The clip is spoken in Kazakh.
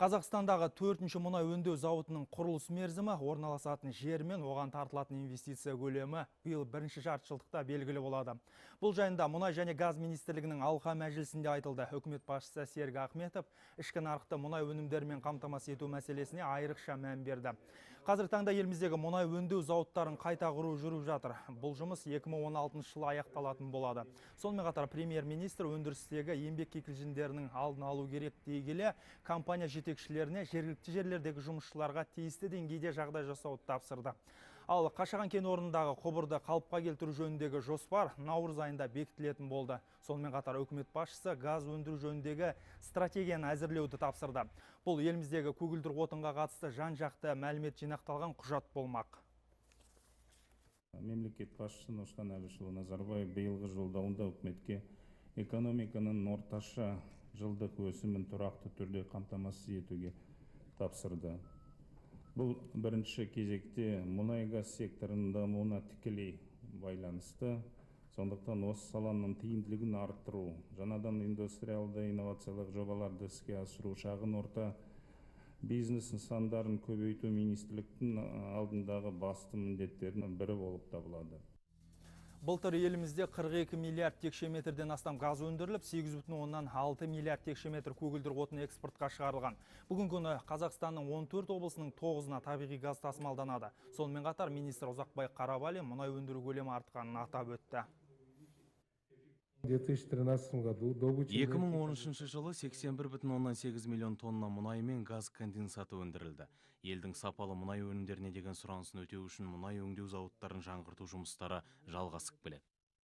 Қазақстандағы 4-ші мұнай өңдеу зауытының құрылыс мерзімі, орналасатын жер мен оған тартылатын инвестиция көлемі биыл бірінші жартыжылдықта белгілі болады. Бұл жайында мұнай және газ министрлігінің алқа мәжілісінде айтылды. Үкімет басшысы Серік Ахметов ішкі нарықты мұнай өнімдерімен қамтамасыз ету мәселесіне айрықша мән берді. Қазіргі таңда еліміздегі мұнай өңдеу зауыттарын қайта құру жүріп жатыр. Бұл жұмыс 2016 жылы аяқталатын болады. Сонымен қатар премьер-министр өндірістегі еңбек кикілжіңдерінің алдын алу керек дей келе, компания жетекшілеріне жергілікті жерлердегі жұмысшыларға тиісті деңгейде жағдай жасауды тапсырды. Ал Қашаған кен орнындағы құбырды қалыпқа келтіру жөніндегі жоспар наурыз айында бекітілетін болды. Сонымен қатар үкімет басшысы газ өндіру жөніндегі стратегияны әзірлеуді тапсырды. Бұл еліміздегі көгілдір отынға қатысты жан-жақты мәлімет жинақталған құжат болмақ. Мемлекет басшысы Нұрсұлтан Әбішұлы Назарбаев биылғы жолдауында үкіметке экономиканың орташа жылдық өсімін тұрақты түрде қамтамасыз етуге тапсырды. Бұл бірінші кезекте мұнай-газ секторының дамуына тікелей байланысты. Сондықтан осы саланың тиімділігін арттыру, жаңадан индустриалды инновациялық жобаларды іске асыру, шағын орта бизнес нысандарын көбейту министрліктің алдындағы басты міндеттерінің бірі болып табылады. Былтыр елімізде 42 миллиард текше метрден астам газ өндіріліп, 8,6 миллиард текше метр көгілдір отын экспортқа шығарылған. Бүгін күні Қазақстанның 14 облысының 9-ына табиғи газ тасымалданады. Сонымен қатар министр Ұзақбай Қарабалин мұнай өндіру көлемі артқанын атап өтті. 2013 жылы 81,8 миллион тонна мұнай мен газ конденсаты өндірілді. Елдің сапалы мұнай өнімдеріне деген сұранысын өтеу үшін мұнай өңдеу зауыттарын жаңғырту жұмыстары жалғасып келеді.